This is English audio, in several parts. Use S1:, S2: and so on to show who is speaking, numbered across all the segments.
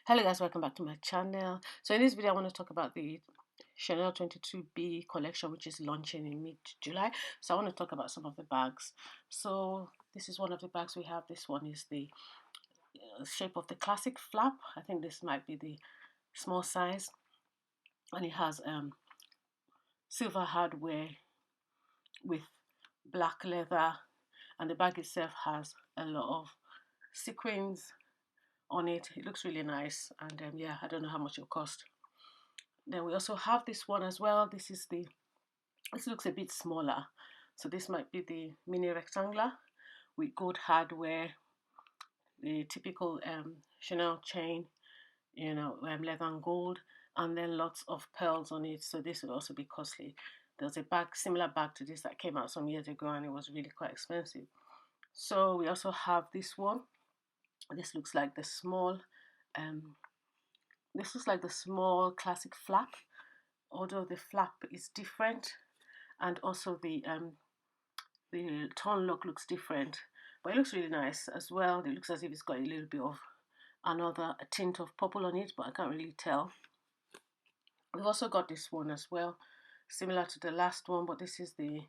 S1: Hello guys, welcome back to my channel. So in this video I want to talk about the Chanel 22B collection, which is launching in mid-July. So I want to talk about some of the bags. So this is one of the bags we have. This one is the shape of the classic flap. I think this might be the small size, and it has silver hardware with black leather, and the bag itself has a lot of sequins on it. It looks really nice, and yeah, I don't know how much it'll cost. Then we also have this one as well. This looks a bit smaller, so this might be the mini rectangular with gold hardware, the typical Chanel chain, leather and gold, and then lots of pearls on it. So this would also be costly. There's a bag, similar bag to this, that came out some years ago, and it was really quite expensive. So we also have this one. This looks like the small, um, this looks like the small classic flap, although the flap is different, and also the torn look looks different, but it looks really nice as well. It looks as if it's got a little bit of a tint of purple on it, but I can't really tell. We've also got this one as well, similar to the last one, but this is the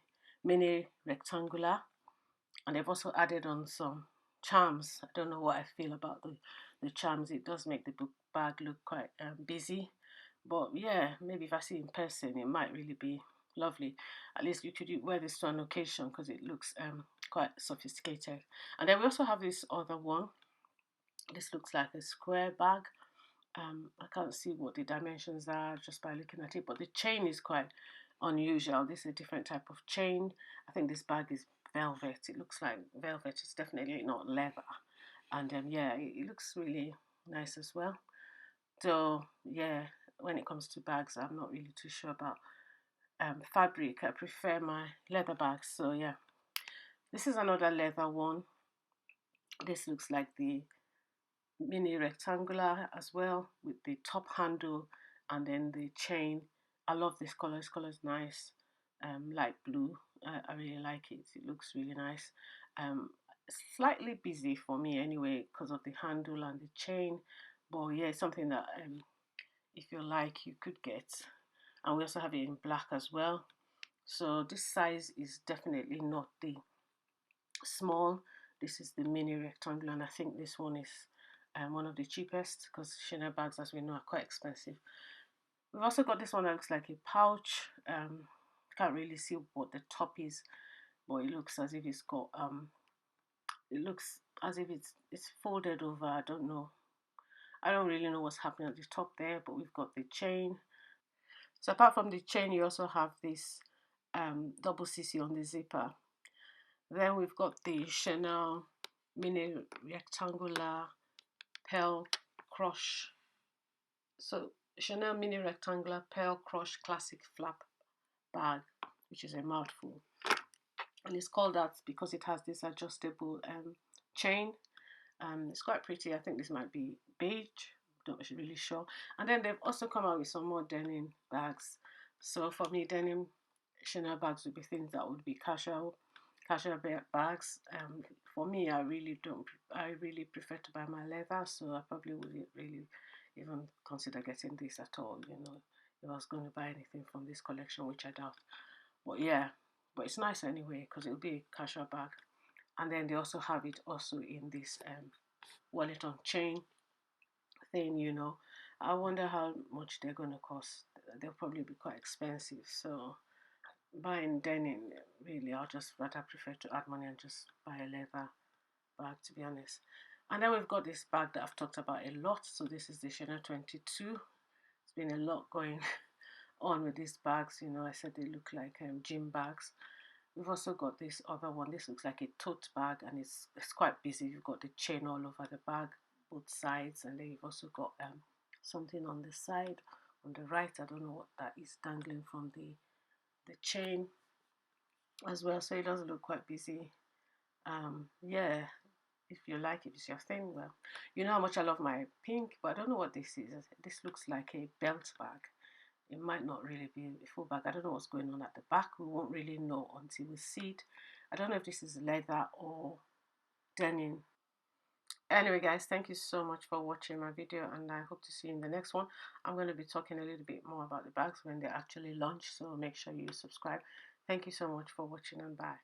S1: mini rectangular, and they've also added on some charms. I don't know what I feel about the charms. It does make the book bag look quite busy, but yeah, maybe if I see it in person, it might really be lovely. At least you could wear this to an occasion because it looks quite sophisticated. And then we also have this other one. This looks like a square bag. I can't see what the dimensions are just by looking at it, but the chain is quite unusual. This is a different type of chain. I think this bag is velvet. It looks like velvet. It's definitely not leather. And yeah, it looks really nice as well. So yeah, when it comes to bags, I'm not really too sure about fabric. I prefer my leather bags. So yeah, this is another leather one. This looks like the mini rectangular as well, with the top handle and then the chain. I love this color. This color is nice, light blue. I really like it. It looks really nice. Slightly busy for me anyway because of the handle and the chain, but yeah, it's something that if you like, you could get. And we also have it in black as well. So this size is definitely not the small. This is the mini rectangle, and I think this one is one of the cheapest because Chanel bags, as we know, are quite expensive. We've also got this one that looks like a pouch. Can't really see what the top is, but it looks as if it's got it looks as if it's folded over. I don't know. I don't really know what's happening at the top there, but we've got the chain. So apart from the chain, you also have this double CC on the zipper. Then we've got the Chanel mini rectangular pearl crush. So Chanel mini rectangular pearl crush classic flap bag, which is a mouthful. And it's called that because it has this adjustable chain. It's quite pretty. I think this might be beige. Not really sure. And then they've also come out with some more denim bags. So for me, denim Chanel bags would be things that would be casual bags. For me, I really don't. I really prefer to buy my leather, so I probably wouldn't really even consider getting this at all. If I was going to buy anything from this collection, which I doubt. But yeah, but it's nice anyway because it'll be a casual bag. And then they also have it also in this wallet on chain thing. I wonder how much they're going to cost. They'll probably be quite expensive. So buying denim, really, I'll just rather prefer to add money and just buy a leather bag, to be honest. And then we've got this bag that I've talked about a lot. So this is the Chanel 22. It's been a lot going on with these bags. I said they look like gym bags. We've also got this other one. This looks like a tote bag, and it's quite busy. You've got the chain all over the bag, both sides, and then you've also got something on the side, on the right. I don't know what that is dangling from the chain as well. So it does look quite busy. Yeah, if you like it, it's your thing. Well, you know how much I love my pink, but I don't know what this is. This looks like a belt bag. It might not really be a full bag. I don't know what's going on at the back. We won't really know until we see it. I don't know if this is leather or denim. Anyway, guys, thank you so much for watching my video, and I hope to see you in the next one. I'm going to be talking a little bit more about the bags when they actually launch, so make sure you subscribe. Thank you so much for watching, and bye.